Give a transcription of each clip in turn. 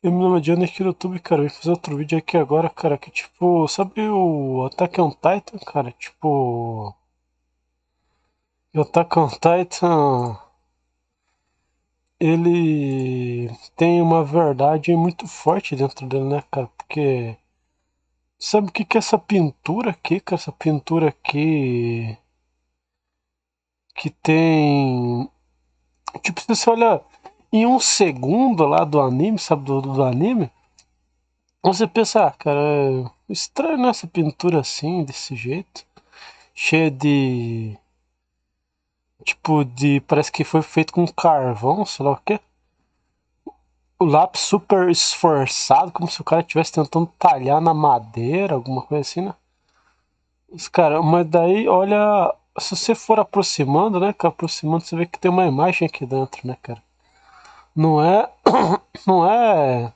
Eu me nome é Johnny aqui no YouTube, cara. Eu vim fazer outro vídeo aqui agora, cara. Que tipo, sabe o Attack on Titan, cara? Tipo, o Attack on Titan, ele tem uma verdade muito forte dentro dele, né, cara? Porque sabe o que que é essa pintura aqui, cara? Essa pintura aqui que tem. Tipo, se você olha em um segundo lá do anime, sabe, do anime, você pensa, ah, cara, é estranho, né, essa pintura assim, desse jeito. Cheia de. Tipo, de. Parece que foi feito com carvão, sei lá o quê. O lápis super esforçado, como se o cara estivesse tentando talhar na madeira, alguma coisa assim, né? Cara, mas daí, olha. Se você for aproximando, né, cara? Aproximando, você vê que tem uma imagem aqui dentro, né, cara? Não é. Não é.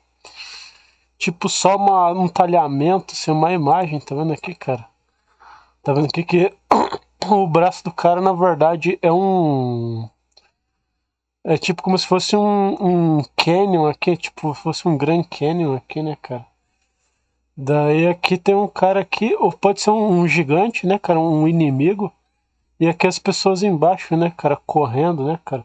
Tipo, só um talhamento, assim, uma imagem, tá vendo aqui, cara? Tá vendo aqui que o braço do cara, na verdade, é um. É tipo como se fosse um canyon aqui, tipo, fosse um Grand Canyon aqui, né, cara? Daí aqui tem um cara aqui, ou pode ser um gigante, né, cara? Um inimigo. E aqui as pessoas embaixo, né, cara, correndo, né, cara?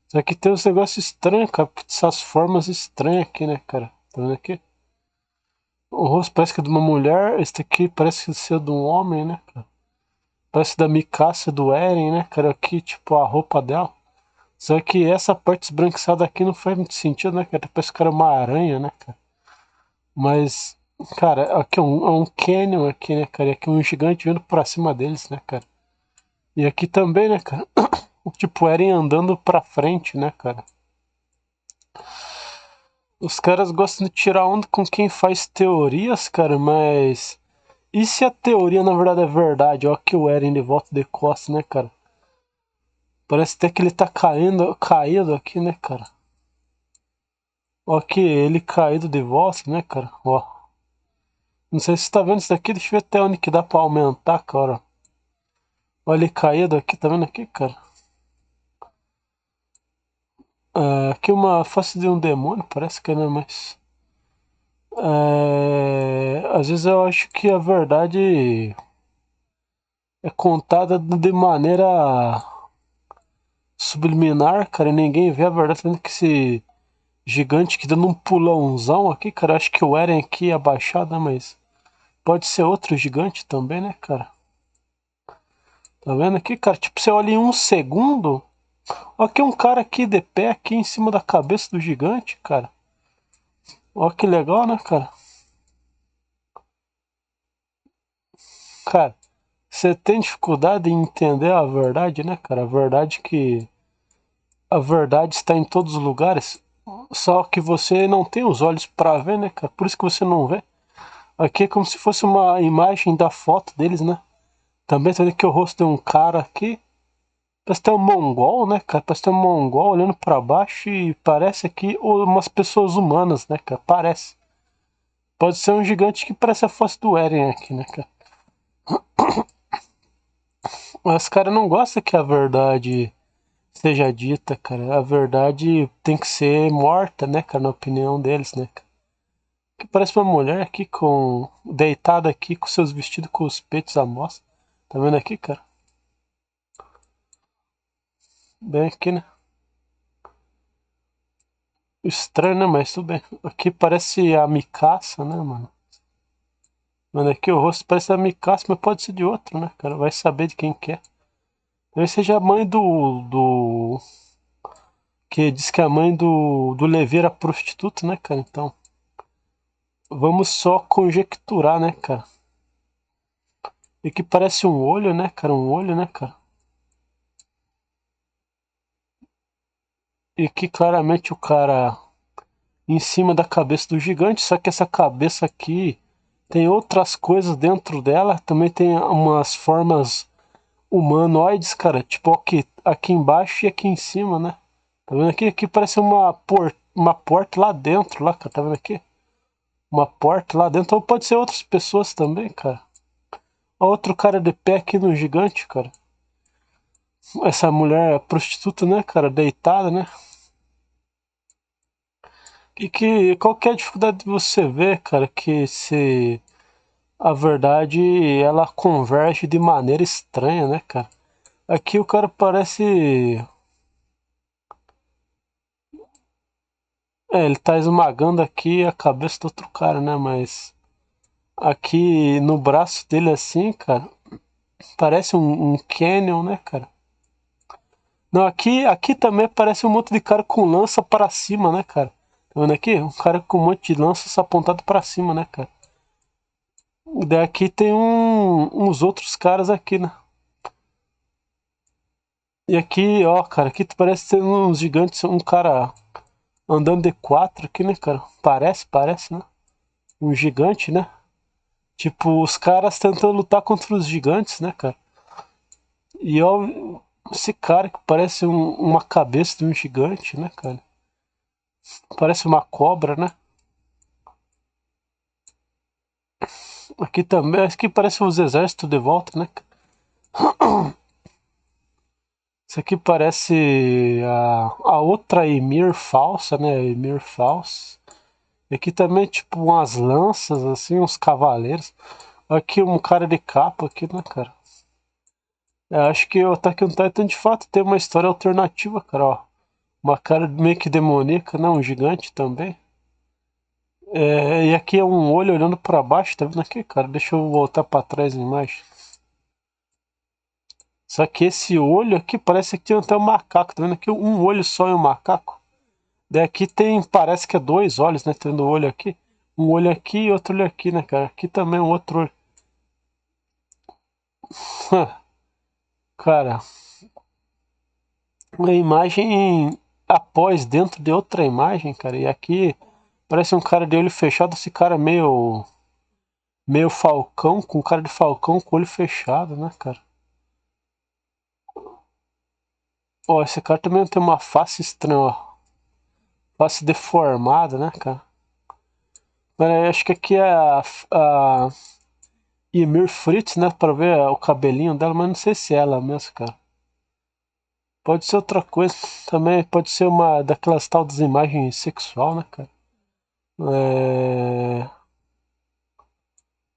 Só que tem uns negócios estranhos, cara. Essas formas estranhas aqui, né, cara? Tá vendo aqui? O rosto parece que é de uma mulher, esse aqui parece ser de um homem, né, cara? Parece da Mikasa do Eren, né, cara? Aqui, tipo, a roupa dela. Só que essa parte esbranquiçada aqui não faz muito sentido, né, cara? Parece que era uma aranha, né, cara? Mas, cara, aqui é um canyon aqui, né, cara? E aqui é um gigante vindo pra cima deles, né, cara? E aqui também, né, cara? Tipo, Eren andando pra frente, né, cara? Os caras gostam de tirar onda com quem faz teorias, cara, mas. E se a teoria na verdade é verdade? Ó, que o Eren de volta de costas, né, cara? Parece até que ele tá caído aqui, né, cara? Ó, que ele caído de volta, né, cara? Ó. Não sei se você tá vendo isso daqui, deixa eu ver até onde que dá pra aumentar, cara. Olha ele caído aqui, tá vendo aqui, cara? Aqui uma face de um demônio, parece que não é mais. Às vezes eu acho que a verdade é contada de maneira subliminar, cara, e ninguém vê a verdade. Tá vendo que esse gigante que dando um pulãozão aqui, cara, acho que o Eren aqui é abaixado, né, mas pode ser outro gigante também, né, cara? Tá vendo aqui, cara? Tipo, você olha em um segundo. Ó, que um cara aqui de pé, aqui em cima da cabeça do gigante, cara. Ó, que legal, né, cara? Cara, você tem dificuldade em entender a verdade, né, cara? A verdade que. A verdade está em todos os lugares. Só que você não tem os olhos pra ver, né, cara? Por isso que você não vê. Aqui é como se fosse uma imagem da foto deles, né? Também tá vendo que o rosto de um cara aqui. Parece ter um mongol, né, cara? Parece ter um mongol olhando pra baixo e parece aqui umas pessoas humanas, né, cara? Parece. Pode ser um gigante que parece a face do Eren aqui, né, cara? Mas os caras não gostam que a verdade seja dita, cara. A verdade tem que ser morta, né, cara? Na opinião deles, né, cara? Que parece uma mulher aqui com. Deitada aqui com seus vestidos com os peitos à mostra. Tá vendo aqui, cara? Bem aqui, né? Estranho, né? Mas tudo bem. Aqui parece a Mikasa, né, mano? Mano, aqui o rosto parece a Mikasa, mas pode ser de outro, né, cara? Vai saber de quem que é. Talvez seja a mãe do. Que diz que é a mãe do Levi era prostituta, né, cara? Então, vamos só conjecturar, né, cara? E que parece um olho, né, cara? Um olho, né, cara? E que claramente o cara em cima da cabeça do gigante, só que essa cabeça aqui tem outras coisas dentro dela, também tem umas formas humanoides, cara, tipo aqui embaixo e aqui em cima, né? Tá vendo aqui? Aqui parece uma porta lá dentro, lá, cara, tá vendo aqui? Uma porta lá dentro, ou pode ser outras pessoas também, cara. Outro cara de pé aqui no gigante, cara. Essa mulher prostituta, né, cara, deitada, né? qual que é a dificuldade de você ver, cara, que se a verdade ela converge de maneira estranha, né, cara? Aqui o cara parece. Ele tá esmagando aqui a cabeça do outro cara, né? Mas aqui no braço dele assim, cara, parece um canyon, né, cara? Não, aqui também parece um monte de cara com lança para cima, né, cara? Tá vendo aqui? Um cara com um monte de lanças apontado para cima, né, cara? Daqui tem uns outros caras aqui, né? E aqui, ó, cara, aqui parece ter uns gigantes, um cara andando de quatro aqui, né, cara? Parece, né? Um gigante, né? Tipo, os caras tentando lutar contra os gigantes, né, cara? E ó, esse cara que parece uma cabeça de um gigante, né, cara? Parece uma cobra, né? Aqui também, aqui parece os exércitos de volta, né? Isso aqui parece a outra Emir falsa, né? Emir falsa. E aqui também, tipo, umas lanças, assim, uns cavaleiros. Aqui um cara de capa aqui, né, cara? Eu acho que o Attack on Titan de fato tem uma história alternativa, cara, ó. Uma cara meio que demoníaca, né? Um gigante também. E aqui é um olho olhando pra baixo, tá vendo aqui, cara? Deixa eu voltar pra trás a imagem. Só que esse olho aqui parece que tem até um macaco, tá vendo aqui? Um olho só é um macaco. Daí aqui tem, parece que é dois olhos, né? Tendo um olho aqui. Um olho aqui e outro olho aqui, né, cara? Aqui também um outro olho. Cara, uma imagem após dentro de outra imagem, cara. E aqui parece um cara de olho fechado, esse cara meio falcão, com cara de falcão com olho fechado, né, cara? Ó, esse cara também tem uma face estranha, ó. Face deformada, né, cara? Mas eu acho que aqui é a Ymir Fritz, né, pra ver o cabelinho dela, mas não sei se é ela mesmo, cara. Pode ser outra coisa também, pode ser uma daquelas tal das imagens sexual, né, cara? É...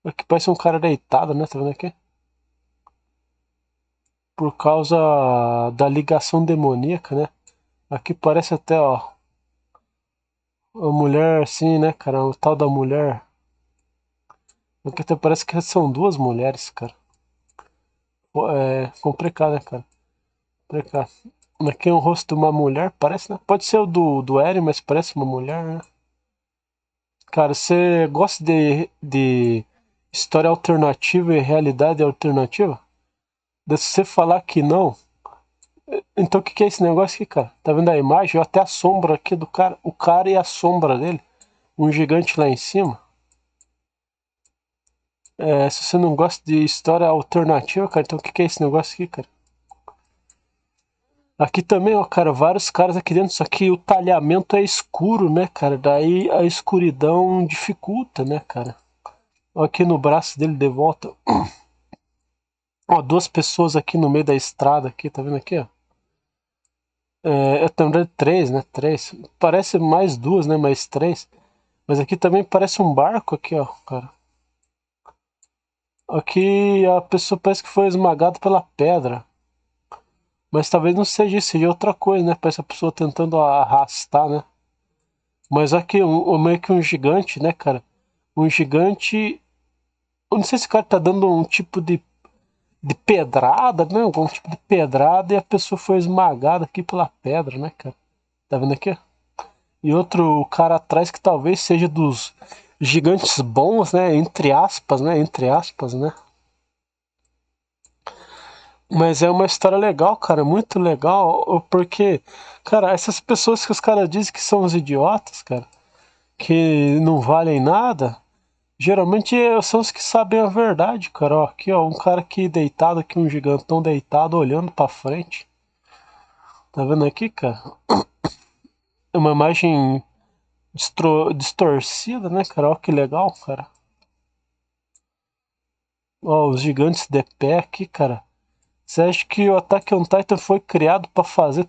Aqui parece um cara deitado, né? Tá vendo aqui? Por causa da ligação demoníaca, né? Aqui parece até, ó, a mulher assim, né, cara? O tal da mulher. Aqui até parece que são duas mulheres, cara. Pô, é complicado, né, cara? Complicado. Aqui é o rosto de uma mulher, parece, né? Pode ser o do Eren, mas parece uma mulher, né? Cara, você gosta de história alternativa e realidade alternativa? Se você falar que não, então o que é esse negócio aqui, cara? Tá vendo a imagem? Até a sombra aqui do cara. O cara e a sombra dele. Um gigante lá em cima. Se você não gosta de história alternativa, cara, então o que é esse negócio aqui, cara? Aqui também, ó, cara, vários caras aqui dentro, só que o talhamento é escuro, né, cara? Daí a escuridão dificulta, né, cara? Ó, aqui no braço dele de volta. Ó, duas pessoas aqui no meio da estrada aqui, tá vendo aqui, ó? Também três, né? Três. Parece mais duas, né? Mais três. Mas aqui também parece um barco aqui, ó, cara. Aqui a pessoa parece que foi esmagada pela pedra. Mas talvez não seja isso, seja outra coisa, né? Parece a pessoa tentando arrastar, né? Mas aqui, meio que um gigante, né, cara? Um gigante. Eu não sei se o cara tá dando um tipo de pedrada, né? Algum tipo de pedrada e a pessoa foi esmagada aqui pela pedra, né, cara? Tá vendo aqui? E outro cara atrás que talvez seja dos gigantes bons, né? Entre aspas, né? Entre aspas, né? Mas é uma história legal, cara, muito legal, porque, cara, essas pessoas que os caras dizem que são os idiotas, cara, que não valem nada, geralmente são os que sabem a verdade, cara. Ó, aqui, ó, um cara aqui deitado, aqui, um gigantão deitado, olhando pra frente. Tá vendo aqui, cara? É uma imagem distorcida, né, cara? Ó, que legal, cara. Ó, os gigantes de pé aqui, cara. Você acha que o Attack on Titan foi criado pra fazer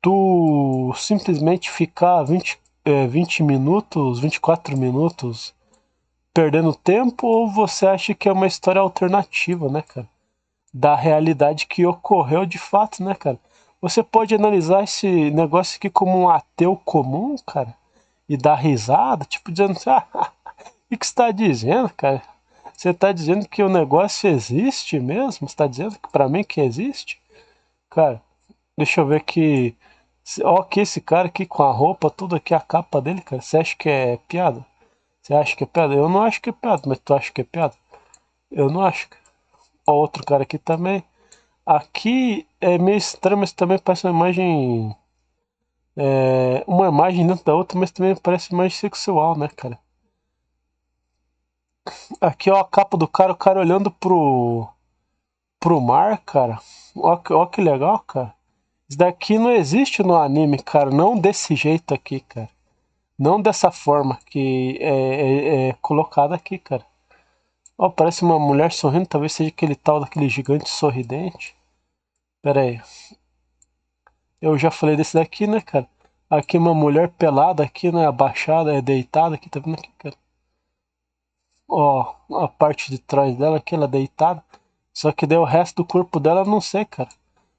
tu simplesmente ficar 20 minutos, 24 minutos perdendo tempo, ou você acha que é uma história alternativa, né, cara? Da realidade que ocorreu de fato, né, cara? Você pode analisar esse negócio aqui como um ateu comum, cara, e dar risada, tipo dizendo assim, o que você está dizendo, cara? Você está dizendo que o negócio existe mesmo? Você está dizendo que para mim que existe? Cara, deixa eu ver aqui. Ó, aqui esse cara aqui com a roupa, tudo aqui, a capa dele, cara. Você acha que é piada? Você acha que é piada? Eu não acho que é piada, mas tu acha que é piada? Eu não acho. Ó, outro cara aqui também. Aqui é meio estranho, mas também parece uma imagem. Uma imagem dentro da outra, mas também parece imagem sexual, né, cara? Aqui, ó, a capa do cara, o cara olhando pro mar, cara. Ó que legal, cara. Isso daqui não existe no anime, cara. Não desse jeito aqui, cara. Não dessa forma que é colocada aqui, cara. Ó, parece uma mulher sorrindo. Talvez seja aquele tal daquele gigante sorridente. Pera aí. Eu já falei desse daqui, né, cara? Aqui uma mulher pelada aqui, né? Abaixada, deitada aqui. Tá vendo aqui, cara? Ó, a parte de trás dela aqui, ela deitada. Só que daí o resto do corpo dela, eu não sei, cara.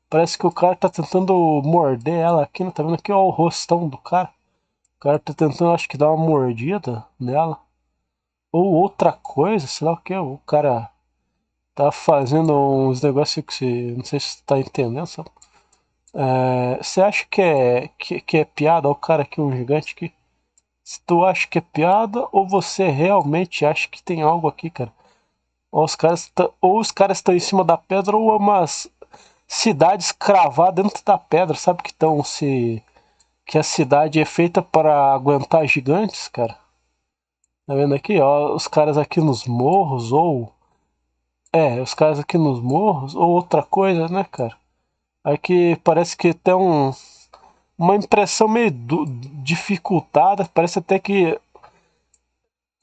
Parece que o cara tá tentando morder ela aqui, né? Tá vendo aqui, ó, o rostão do cara. O cara tá tentando, acho que, dar uma mordida nela. Ou outra coisa, sei lá o que. O cara tá fazendo uns negócios que você. Não sei se você tá entendendo, sabe? Você acha que é piada? Olha o cara aqui, um gigante aqui. Se tu acha que é piada, ou você realmente acha que tem algo aqui, cara? Ou os caras estão em cima da pedra, ou é umas cidades cravadas dentro da pedra, sabe? Que estão se. Que a cidade é feita para aguentar gigantes, cara. Tá vendo aqui, ó, os caras aqui nos morros, ou. Os caras aqui nos morros, ou outra coisa, né, cara? Aqui parece que tem uma impressão meio dificultada, parece até que.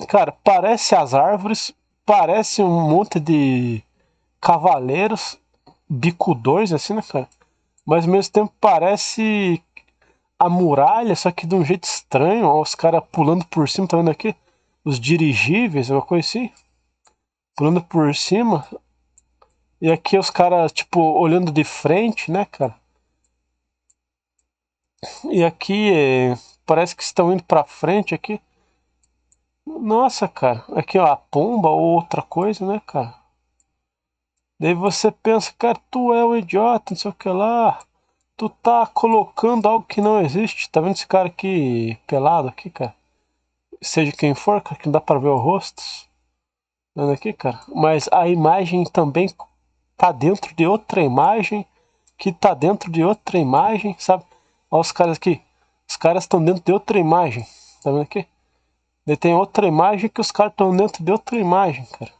Cara, parece as árvores, parece um monte de cavaleiros, bicudões, assim, né, cara? Mas ao mesmo tempo parece a muralha, só que de um jeito estranho, ó, os caras pulando por cima, tá vendo aqui? Os dirigíveis, uma coisa assim, pulando por cima. E aqui os caras, tipo, olhando de frente, né, cara? E aqui parece que estão indo pra frente aqui. Nossa, cara. Aqui, ó, a pomba ou outra coisa, né, cara? Daí você pensa, cara, tu é um idiota, não sei o que lá. Tu tá colocando algo que não existe. Tá vendo esse cara aqui pelado aqui, cara? Seja quem for, cara, que não dá pra ver o rosto. Tá vendo aqui, cara? Mas a imagem também tá dentro de outra imagem, que tá dentro de outra imagem, sabe? Olha os caras aqui. Os caras estão dentro de outra imagem. Tá vendo aqui? Daí tem outra imagem que os caras estão dentro de outra imagem, cara.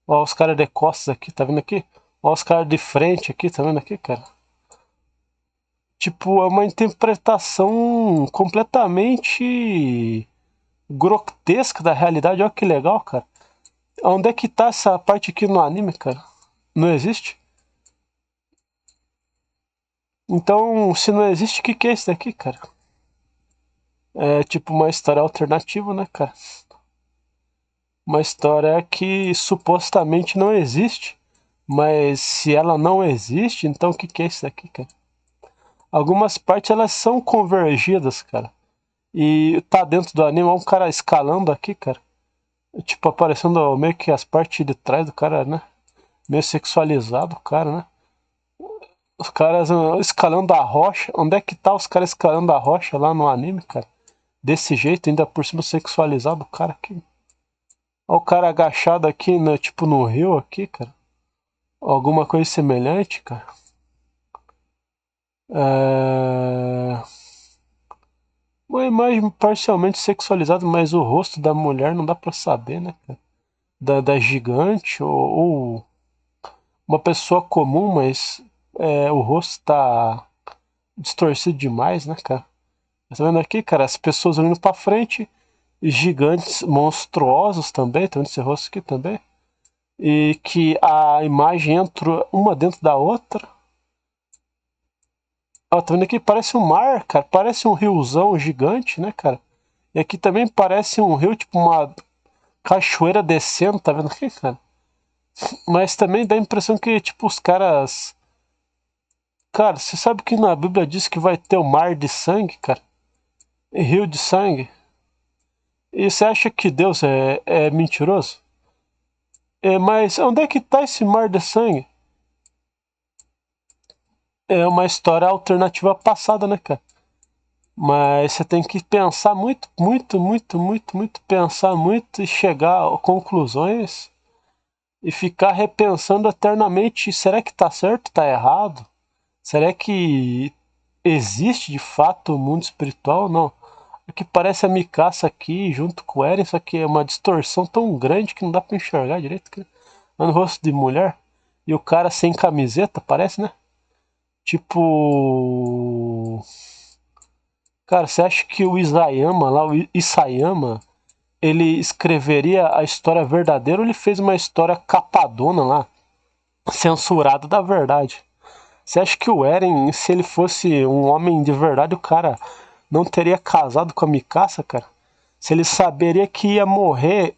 Olha os caras de costas aqui, tá vendo aqui? Olha os caras de frente aqui, tá vendo aqui, cara? Tipo, é uma interpretação completamente grotesca da realidade. Olha que legal, cara. Onde é que tá essa parte aqui no anime, cara? Não existe? Então, se não existe, o que é isso daqui, cara? É tipo uma história alternativa, né, cara? Uma história que supostamente não existe. Mas se ela não existe, então o que é isso daqui, cara? Algumas partes elas são convergidas, cara. E tá dentro do anime, um cara escalando aqui, cara. Tipo, aparecendo meio que as partes de trás do cara, né? Meio sexualizado o cara, né? Os caras escalando a rocha. Onde é que tá os caras escalando a rocha lá no anime, cara? Desse jeito, ainda por cima sexualizado o cara aqui. Olha o cara agachado aqui, né, tipo no rio aqui, cara. Alguma coisa semelhante, cara. É... Uma imagem parcialmente sexualizada, mas o rosto da mulher não dá pra saber, né, cara? Da gigante ou uma pessoa comum, mas o rosto tá distorcido demais, né, cara? Tá vendo aqui, cara? As pessoas olhando pra frente, gigantes monstruosos também, tá vendo esse rosto aqui também? E que a imagem entra uma dentro da outra. Ó, tá vendo aqui? Parece um mar, cara. Parece um riozão gigante, né, cara? E aqui também parece um rio, tipo uma cachoeira descendo, tá vendo aqui, cara? Mas também dá a impressão que, tipo, os caras. Cara, você sabe que na Bíblia diz que vai ter o mar de sangue, cara? E rio de sangue. E você acha que Deus é mentiroso? Mas onde é que tá esse mar de sangue? É uma história alternativa passada, né, cara? Mas você tem que pensar muito, muito, muito, muito, muito, pensar muito e chegar a conclusões e ficar repensando eternamente: será que tá certo, tá errado? Será que existe de fato o mundo espiritual ou não? O que parece a Mikasa aqui junto com o Eren, só que é uma distorção tão grande que não dá pra enxergar direito, cara. No rosto de mulher. E o cara sem camiseta, parece, né? Tipo. Cara, você acha que o Isayama lá, o Isayama, ele escreveria a história verdadeira ou ele fez uma história capadona lá, censurada da verdade? Você acha que o Eren, se ele fosse um homem de verdade, o cara não teria casado com a Mikasa, cara? Se ele saberia que ia morrer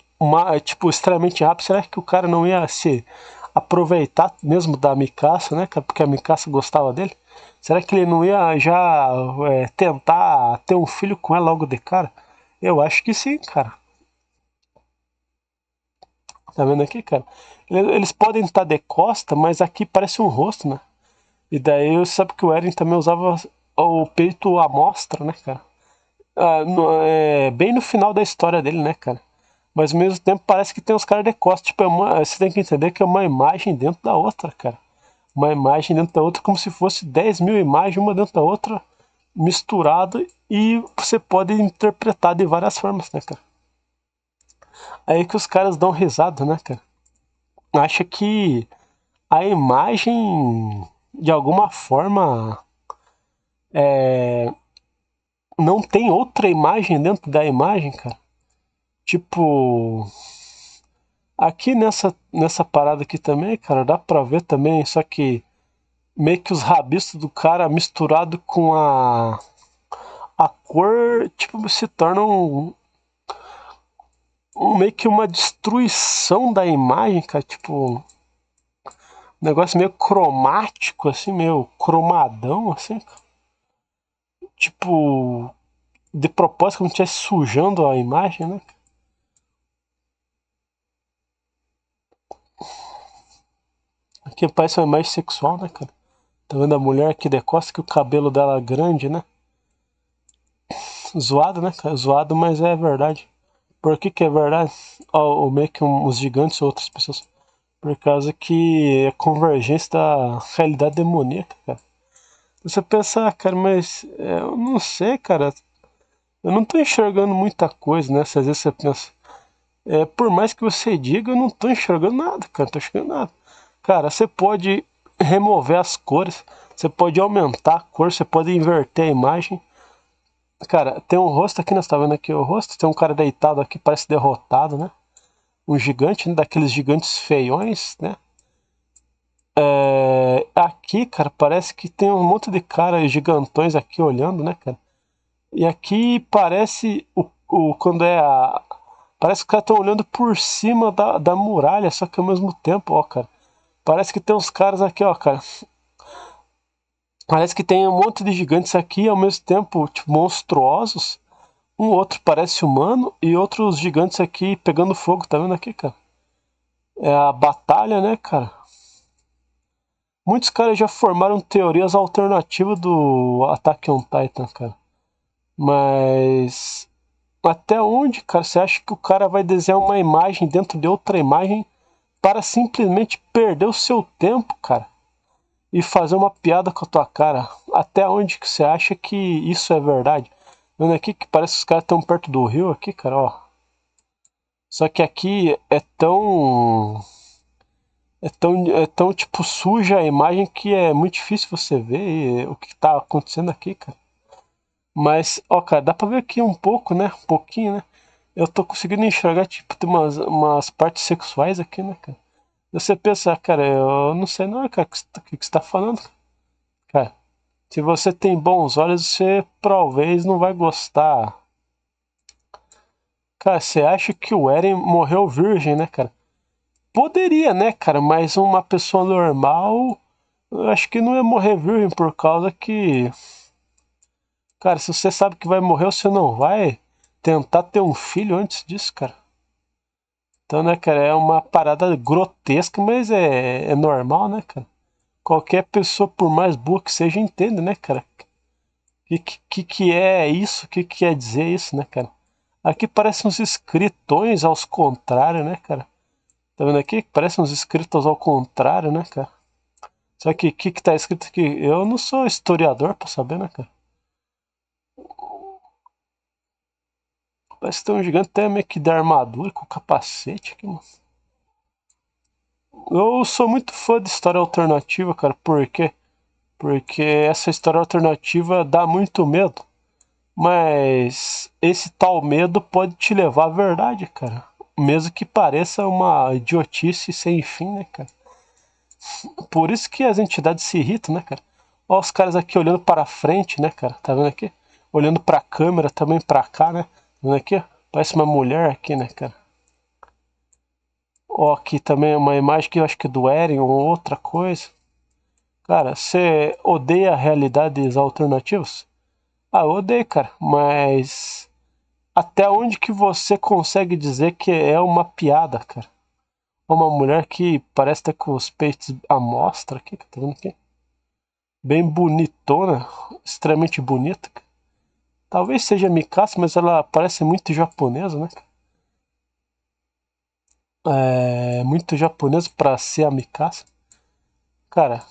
tipo, extremamente rápido, será que o cara não ia se aproveitar mesmo da Mikasa, né, cara? Porque a Mikasa gostava dele? Será que ele não ia já tentar ter um filho com ela logo de cara? Eu acho que sim, cara. Tá vendo aqui, cara? Eles podem estar de costa, mas aqui parece um rosto, né? E daí você sabe que o Eren também usava o peito à mostra, né, cara? Bem no final da história dele, né, cara? Mas ao mesmo tempo parece que tem os caras de costa. Tipo, você tem que entender que é uma imagem dentro da outra, cara. Uma imagem dentro da outra, como se fosse 10 mil imagens, uma dentro da outra, misturada, e você pode interpretar de várias formas, né, cara? Aí que os caras dão risada, né, cara? Acha que a imagem, de alguma forma, não tem outra imagem dentro da imagem, cara. Tipo, aqui nessa parada aqui também, cara, dá pra ver também, só que meio que os rabiscos do cara misturado com a cor, tipo, se torna meio que uma destruição da imagem, cara, tipo, um negócio meio cromático, assim, meio cromadão, assim, tipo, de propósito, como se estivesse sujando a imagem, né? Aqui parece uma imagem sexual, né, cara? Tá vendo a mulher aqui de costa, que o cabelo dela é grande, né? Zoado, né, cara? Zoado, mas é verdade. Por que que é verdade? Ou meio que os gigantes ou outras pessoas. Por causa que é convergência da realidade demoníaca, cara. Você pensa, cara, mas eu não sei, cara. Eu não tô enxergando muita coisa, né? Às vezes você pensa, por mais que você diga, eu não tô enxergando nada, cara. Não tô enxergando nada. Cara, você pode remover as cores, você pode aumentar a cor, você pode inverter a imagem. Cara, tem um rosto aqui, nós tá vendo aqui o rosto, tem um cara deitado aqui, parece derrotado, né? Um gigante, né? Daqueles gigantes feiões, né? Aqui, cara, parece que tem um monte de caras gigantões aqui olhando, né, cara? E aqui parece quando parece que os caras estão olhando por cima da muralha, só que ao mesmo tempo, ó, cara. Parece que tem uns caras aqui, ó, cara. Parece que tem um monte de gigantes aqui, ao mesmo tempo, tipo, monstruosos. Um outro parece humano e outros gigantes aqui pegando fogo, tá vendo aqui, cara? É a batalha, né, cara? Muitos caras já formaram teorias alternativas do Attack on Titan, cara. Mas até onde, cara, você acha que o cara vai desenhar uma imagem dentro de outra imagem para simplesmente perder o seu tempo, cara? E fazer uma piada com a tua cara? Até onde que você acha que isso é verdade? Vendo aqui que parece que os caras estão perto do rio aqui, cara, ó. Só que aqui é tão tipo suja a imagem que é muito difícil você ver o que tá acontecendo aqui, cara. Mas, ó, cara, dá pra ver aqui um pouco, né? Um pouquinho, né? Eu tô conseguindo enxergar, tipo, tem umas partes sexuais aqui, né, cara? Você pensa, cara, eu não sei não, cara, o que você tá falando, cara? Se você tem bons olhos, você talvez não vai gostar. Cara, você acha que o Eren morreu virgem, né, cara? Poderia, né, cara, mas uma pessoa normal, eu acho que não ia morrer virgem por causa que, cara, se você sabe que vai morrer, você não vai tentar ter um filho antes disso, cara. Então, né, cara, é uma parada grotesca, mas é normal, né, cara? Qualquer pessoa, por mais boa que seja, entende, né, cara? Que é isso? O que quer dizer isso, né, cara? Aqui parece uns escritões aos contrários, né, cara? Tá vendo aqui? Parece uns escritos ao contrário, né, cara? Só que o que tá escrito aqui? Eu não sou historiador pra saber, né, cara? Parece que tem um gigante até meio que de armadura com capacete aqui, mano. Eu sou muito fã de história alternativa, cara. Por quê? Porque essa história alternativa dá muito medo. Mas esse tal medo pode te levar à verdade, cara. Mesmo que pareça uma idiotice sem fim, né, cara? Por isso que as entidades se irritam, né, cara? Olha os caras aqui olhando para frente, né, cara? Tá vendo aqui? Olhando para a câmera, também para cá, né? Tá vendo aqui? Parece uma mulher aqui, né, cara? Ó, aqui também uma imagem que eu acho que é do Eren ou outra coisa. Cara, você odeia realidades alternativas? Ah, eu odeio, cara, mas até onde que você consegue dizer que é uma piada, cara? Uma mulher que parece estar com os peitos à mostra aqui, tá vendo aqui? Bem bonitona, extremamente bonita. Talvez seja Mikasa, mas ela parece muito japonesa, né? É muito japonesa pra ser a Mikasa. Cara,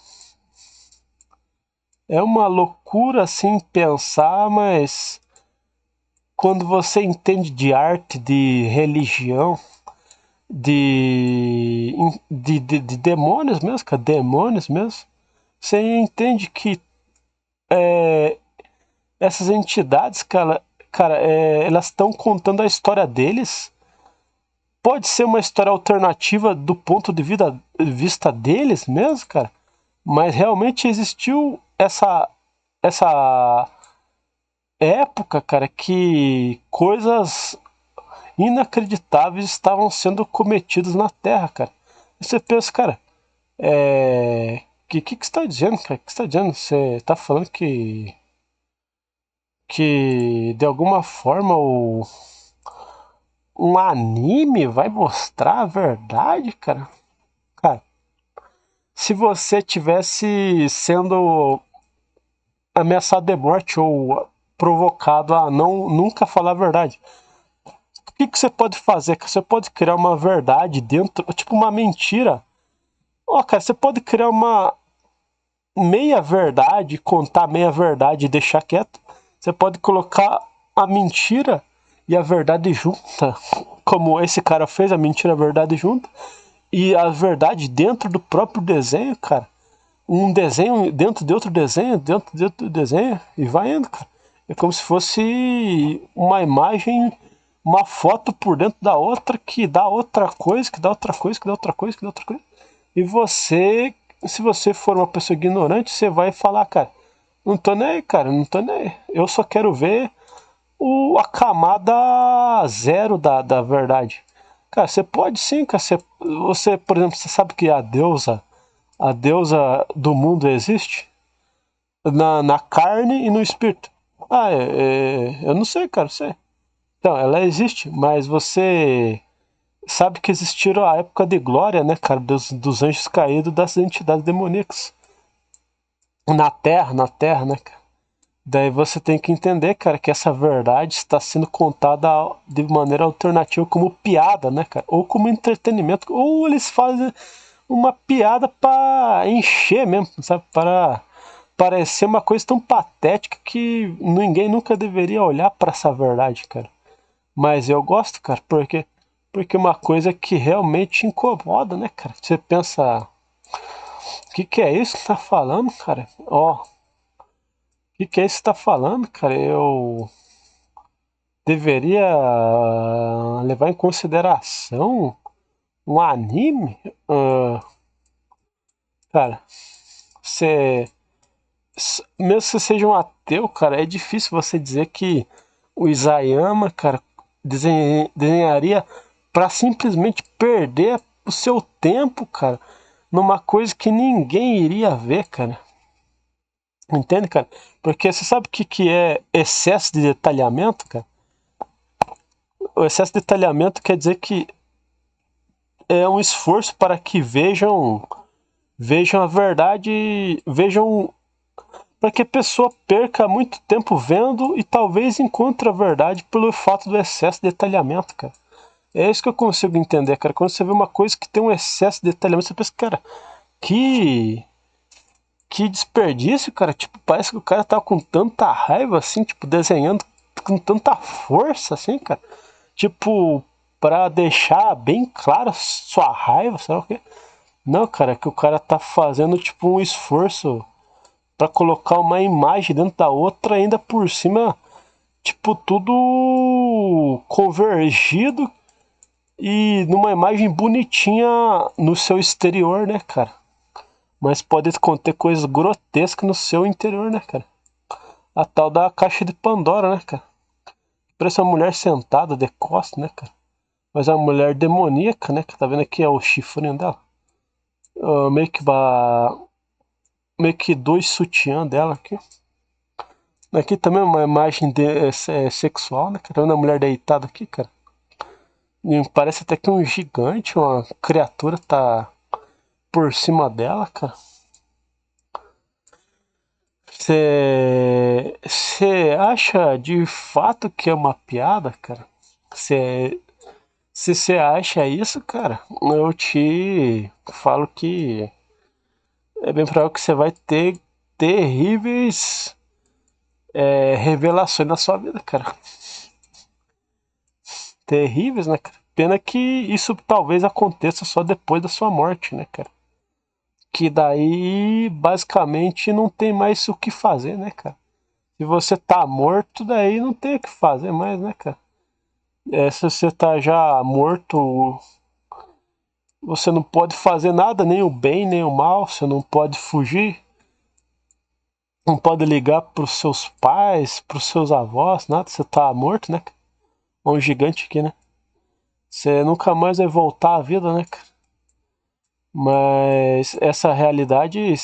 é uma loucura assim pensar, mas quando você entende de arte, de religião, de demônios mesmo, cara, demônios mesmo, você entende que essas entidades, cara, elas estão contando a história deles. Pode ser uma história alternativa do ponto de vista deles mesmo, cara, mas realmente existiu essa época, cara, que coisas inacreditáveis estavam sendo cometidas na Terra, cara. E você pensa, cara, que você está dizendo, cara? O que você está dizendo? Você está falando que de alguma forma um anime vai mostrar a verdade, cara? Cara, se você tivesse sendo ameaçado de morte ou provocado a não nunca falar a verdade, o que você pode fazer? Você pode criar uma verdade dentro, tipo uma mentira. Ó, cara, você pode criar uma meia verdade, contar meia verdade e deixar quieto. Você pode colocar a mentira e a verdade junta, como esse cara fez, a mentira e a verdade junta, e a verdade dentro do próprio desenho, cara. Um desenho dentro de outro desenho, dentro de outro desenho, e vai indo, cara. É como se fosse uma imagem, uma foto por dentro da outra, que dá outra coisa, que dá outra coisa, que dá outra coisa, que dá outra coisa. E você, se você for uma pessoa ignorante, você vai falar, cara, não tô nem aí, cara, não tô nem aí. Eu só quero ver a camada zero da verdade. Cara, você pode sim, cara. Você, por exemplo, você sabe que a deusa do mundo existe? Na carne e no espírito. Ah, eu não sei, cara, sei. Então, ela existe, mas você sabe que existiram a época de glória, né, cara, dos anjos caídos, das entidades demoníacas. Na terra, né, cara? Daí você tem que entender, cara, que essa verdade está sendo contada de maneira alternativa como piada, né, cara? Ou como entretenimento, ou eles fazem uma piada para encher mesmo, sabe? Para parecer uma coisa tão patética que ninguém nunca deveria olhar para essa verdade, cara. Mas eu gosto, cara, porque é uma coisa que realmente incomoda, né, cara? Você pensa, o que é isso que tá falando, cara? Ó, que é isso que tá falando, cara? Eu deveria levar em consideração um anime? Cara, você mesmo que você seja um ateu, cara, é difícil você dizer que o Isayama, cara, desenharia para simplesmente perder o seu tempo, cara, numa coisa que ninguém iria ver, cara. Entende, cara? Porque você sabe o que é excesso de detalhamento, cara? O excesso de detalhamento quer dizer que é um esforço para que vejam a verdade, vejam para que a pessoa perca muito tempo vendo e talvez encontre a verdade pelo fato do excesso de detalhamento, cara. É isso que eu consigo entender, cara. Quando você vê uma coisa que tem um excesso de detalhamento, você pensa, cara, que que desperdício, cara. Tipo, parece que o cara tava com tanta raiva assim, tipo, desenhando com tanta força assim, cara. Tipo, pra deixar bem clara sua raiva, sabe o quê? Não, cara, é que o cara tá fazendo tipo um esforço pra colocar uma imagem dentro da outra, ainda por cima, tipo, tudo convergido e numa imagem bonitinha no seu exterior, né, cara? Mas pode conter coisas grotescas no seu interior, né, cara? A tal da caixa de Pandora, né, cara? Parece uma mulher sentada de costas, né, cara? Mas é uma mulher demoníaca, né? Que tá vendo aqui é o chifrinho dela. Ah, meio que dois sutiã dela aqui. Aqui também é uma imagem sexual, né? Tá vendo a mulher deitada aqui, cara? E parece até que um gigante, uma criatura tá por cima dela, cara. Você acha de fato que é uma piada, cara? Você Se você acha isso, cara, eu te falo que é bem provável que você vai ter terríveis revelações na sua vida, cara. Terríveis, né, cara? Pena que isso talvez aconteça só depois da sua morte, né, cara? Que daí, basicamente, não tem mais o que fazer, né, cara? Se você tá morto, daí não tem o que fazer mais, né, cara? Se você tá já morto, você não pode fazer nada, nem o bem, nem o mal, você não pode fugir, não pode ligar pros seus pais, pros seus avós, nada, você tá morto, né? É um gigante aqui, né? Você nunca mais vai voltar à vida, né, cara? Mas essa realidade,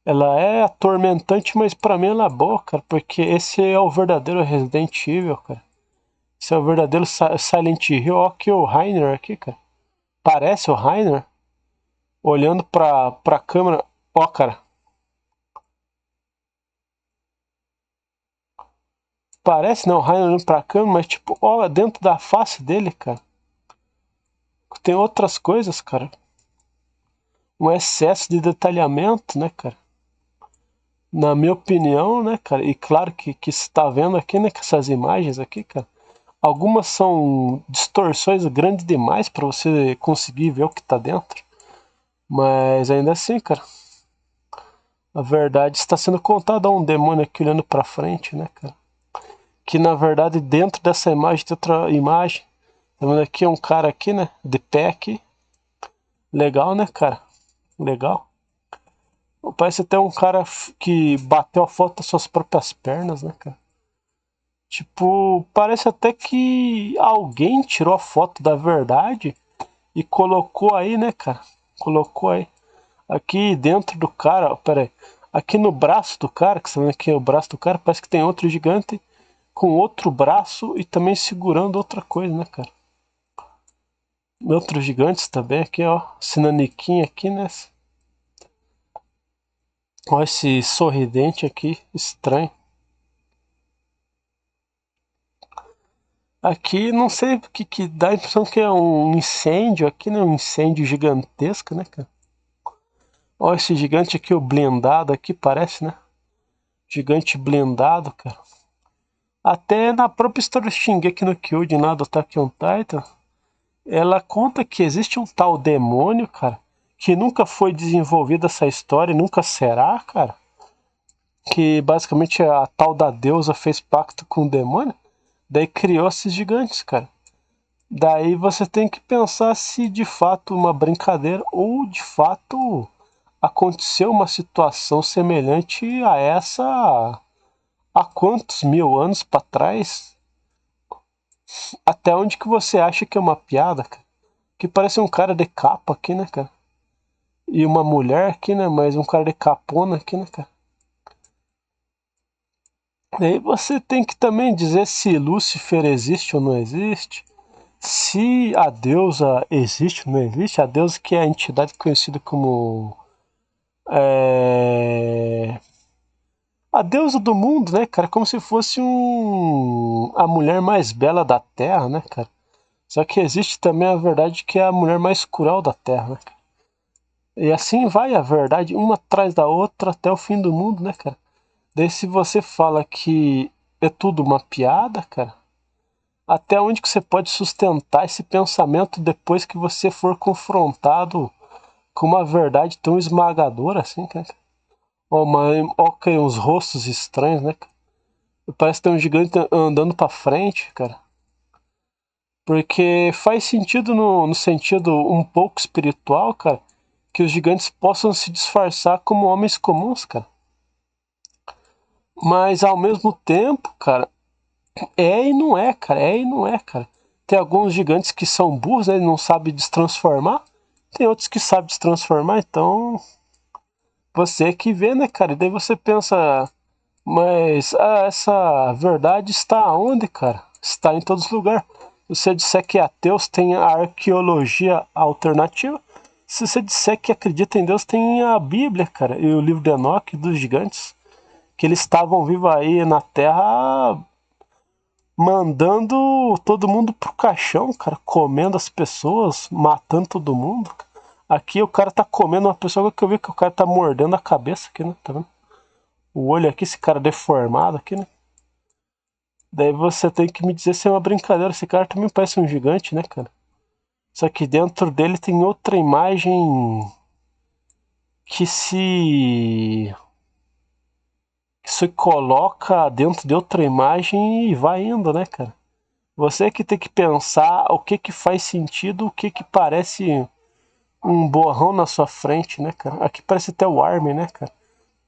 ela é atormentante, mas pra mim ela é boa, cara, porque esse é o verdadeiro Resident Evil, cara. Esse é o verdadeiro Silent Hill. Ó, aqui o Rainer aqui, cara. Parece o Rainer olhando pra câmera. Ó, cara. Parece, não, o Rainer olhando pra câmera, mas tipo, ó, dentro da face dele, cara. Tem outras coisas, cara. Um excesso de detalhamento, né, cara? Na minha opinião, né, cara? E claro que você tá vendo aqui, né, com essas imagens aqui, cara. Algumas são distorções grandes demais para você conseguir ver o que tá dentro. Mas ainda assim, cara, a verdade está sendo contada a um demônio aqui olhando pra frente, né, cara? Que na verdade dentro dessa imagem tem outra imagem. Tá vendo aqui um cara aqui, né? De pé aqui. Legal, né, cara? Legal. Parece até um cara que bateu a foto das suas próprias pernas, né, cara? Tipo, parece até que alguém tirou a foto da verdade e colocou aí, né, cara? Colocou aí. Aqui dentro do cara, ó, pera aí. Aqui no braço do cara, que você vê aqui o braço do cara, parece que tem outro gigante com outro braço e também segurando outra coisa, né, cara? Outros gigantes também aqui, ó. Esse naniquinho aqui, né? Olha esse sorridente aqui, estranho. Aqui não sei o que dá a impressão que é um incêndio aqui, né? Um incêndio gigantesco, né, cara? Olha esse gigante aqui, o blindado aqui, parece, né? Gigante blindado, cara. Até na própria história do Shingeki no Kyojin, lá do Attack on Titan, ela conta que existe um tal demônio, cara, que nunca foi desenvolvida essa história e nunca será, cara. Que basicamente a tal da deusa fez pacto com o demônio, daí criou esses gigantes, cara. Daí você tem que pensar se de fato uma brincadeira ou de fato aconteceu uma situação semelhante a essa há quantos mil anos para trás? Até onde que você acha que é uma piada, cara? Que parece um cara de capa aqui, né, cara? E uma mulher aqui, né? Mas um cara de capona aqui, né, cara? Daí você tem que também dizer se Lúcifer existe ou não existe. Se a deusa existe ou não existe. A deusa que é a entidade conhecida como... a deusa do mundo, né, cara? Como se fosse a mulher mais bela da Terra, né, cara? Só que existe também a verdade que é a mulher mais cruel da Terra, né, cara? E assim vai a verdade, uma atrás da outra até o fim do mundo, né, cara? Daí se você fala que é tudo uma piada, cara, até onde que você pode sustentar esse pensamento depois que você for confrontado com uma verdade tão esmagadora assim, cara? Ó, ok, uns rostos estranhos, né, cara? Parece ter um gigante andando pra frente, cara. Porque faz sentido no sentido um pouco espiritual, cara, que os gigantes possam se disfarçar como homens comuns, cara. Mas ao mesmo tempo, cara, é e não é, cara. É e não é, cara. Tem alguns gigantes que são burros, né? Não sabem destransformar. Tem outros que sabem destransformar, então você que vê, né, cara? E daí você pensa, mas essa verdade está onde, cara? Está em todos os lugares. Se você disser que é ateus, tem a arqueologia alternativa. Se você disser que acredita em Deus, tem a Bíblia, cara, e o livro de Enoque dos gigantes, que eles estavam vivos aí na Terra, mandando todo mundo pro caixão, cara, comendo as pessoas, matando todo mundo. Aqui o cara tá comendo uma pessoa que eu vi que o cara tá mordendo a cabeça aqui, né? Tá vendo? O olho aqui, esse cara deformado aqui, né? Daí você tem que me dizer se é uma brincadeira. Esse cara também parece um gigante, né, cara? Só que dentro dele tem outra imagem que se coloca dentro de outra imagem e vai indo, né, cara? Você que tem que pensar o que que faz sentido, o que que parece um borrão na sua frente, né, cara? Aqui parece até o Armin, né, cara?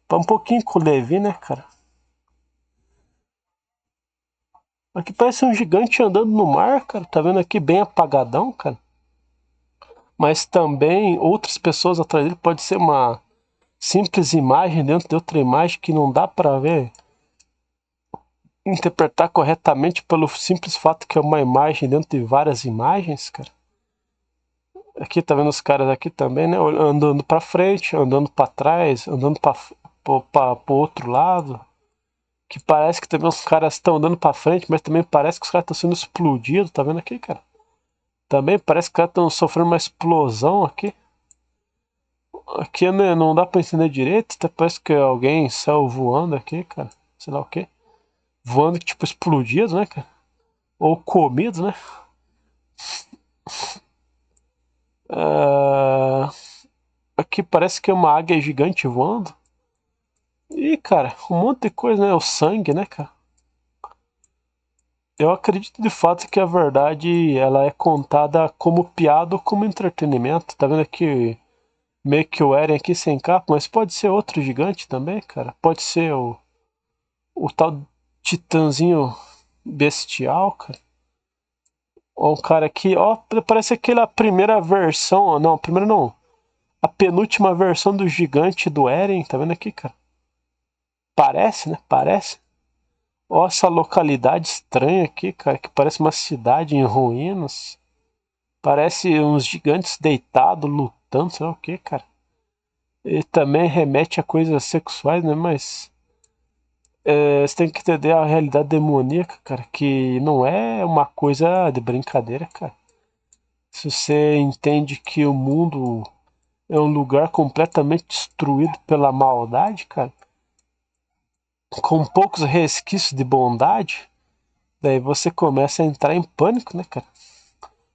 Tá um pouquinho com o Levi, né, cara? Aqui parece um gigante andando no mar, cara. Tá vendo aqui bem apagadão, cara? Mas também outras pessoas atrás dele pode ser uma simples imagem dentro de outra imagem que não dá para ver, interpretar corretamente pelo simples fato que é uma imagem dentro de várias imagens, cara. Aqui tá vendo os caras aqui também, né? Andando para frente, andando para trás, andando para o outro lado. Que parece que também os caras estão andando para frente, mas também parece que os caras estão sendo explodidos, tá vendo aqui, cara? Também parece que os caras estão sofrendo uma explosão aqui. Aqui né, não dá pra entender direito, até parece que alguém saiu voando aqui, cara. Sei lá o que. Voando tipo explodido, né, cara? Ou comido, né? Ah, aqui parece que é uma águia gigante voando. E, cara, um monte de coisa, né? O sangue, né, cara? Eu acredito de fato que a verdade ela é contada como piada ou como entretenimento. Tá vendo aqui meio que o Eren aqui sem capa, mas pode ser outro gigante também, cara. Pode ser o tal titãzinho bestial, cara. Ó, um cara aqui, ó, parece aquela primeira versão, não, a primeira não, a penúltima versão do gigante do Eren, tá vendo aqui, cara? Parece, né? Parece. Ó, essa localidade estranha aqui, cara, que parece uma cidade em ruínas. Parece uns gigantes deitados, lutando, sei lá o que, cara. E também remete a coisas sexuais, né? Mas você tem que entender a realidade demoníaca, cara, que não é uma coisa de brincadeira, cara. Se você entende que o mundo é um lugar completamente destruído pela maldade, cara, com poucos resquícios de bondade, daí você começa a entrar em pânico, né, cara?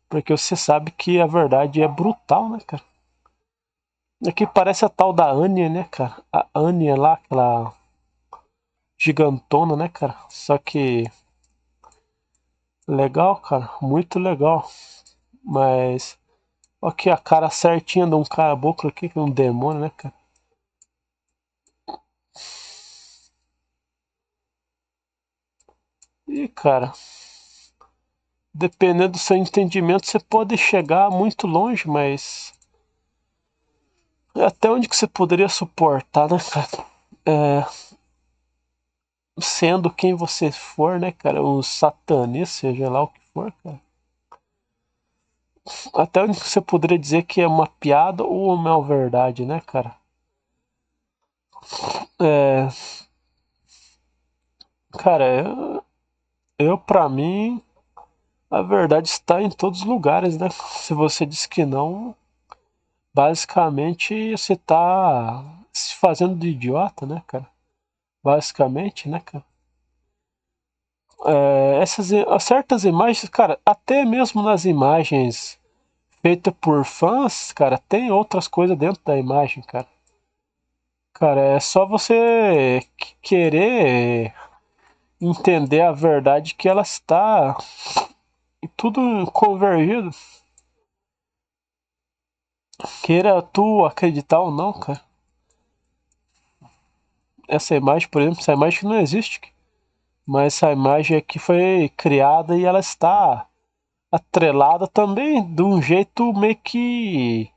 Porque você sabe que a verdade é brutal, né, cara? Aqui parece a tal da Anya, né, cara? A Anya lá, aquela gigantona, né, cara? Só que legal, cara, muito legal. Mas aqui a cara certinha de um caboclo aqui, que é um demônio, né, cara? E, cara, dependendo do seu entendimento, você pode chegar muito longe, mas até onde que você poderia suportar, né, cara? É, sendo quem você for, né, cara? Um satanista, seja lá o que for, cara. Até onde que você poderia dizer que é uma piada ou uma verdade, né, cara? É, cara, eu pra mim, a verdade está em todos os lugares, né? Se você diz que não, basicamente você tá se fazendo de idiota, né, cara? Basicamente, né, cara? Certas imagens, cara, até mesmo nas imagens feitas por fãs, cara, tem outras coisas dentro da imagem, cara. Cara, é só você querer entender a verdade que ela está tudo convergido. Queira tu acreditar ou não, cara. Essa imagem, por exemplo, essa imagem não existe, mas essa imagem aqui foi criada e ela está atrelada também de um jeito meio que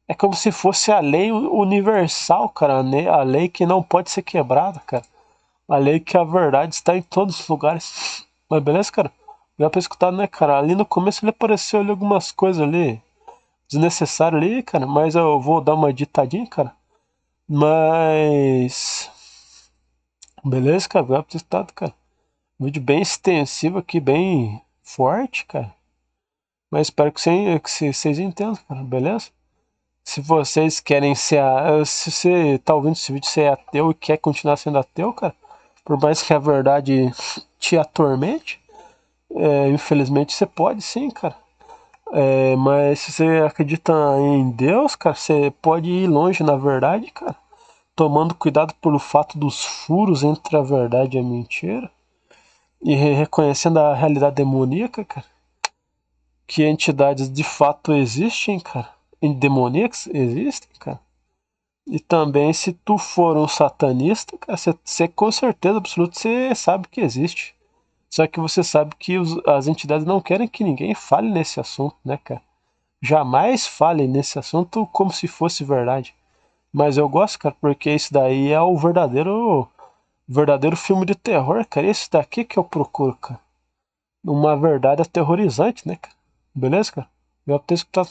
é como se fosse a lei universal, cara, a lei que não pode ser quebrada, cara. A lei que a verdade está em todos os lugares. Mas beleza, cara? Já pra escutar, né, cara? Ali no começo ele apareceu ali algumas coisas ali desnecessárias ali, cara, mas eu vou dar uma ditadinha, cara. Mas beleza, cara? Já pra escutar, cara. Um vídeo bem extensivo aqui, bem forte, cara. Mas espero que vocês entendam, cara, beleza? Se vocês querem ser. Se você tá ouvindo esse vídeo, você é ateu e quer continuar sendo ateu, cara, por mais que a verdade te atormente, infelizmente você pode sim, cara. Mas se você acredita em Deus, cara, você pode ir longe na verdade, cara. Tomando cuidado pelo fato dos furos entre a verdade e a mentira. E reconhecendo a realidade demoníaca, cara. Que entidades de fato existem, cara. E demoníacas existem, cara. E também, se tu for um satanista, cara, você com certeza absoluta você sabe que existe. Só que você sabe que as entidades não querem que ninguém fale nesse assunto, né, cara? Jamais fale nesse assunto como se fosse verdade. Mas eu gosto, cara, porque isso daí é o verdadeiro filme de terror, cara. Esse daqui que eu procuro, cara. Uma verdade aterrorizante, né, cara? Beleza, cara? Eu ter escutado.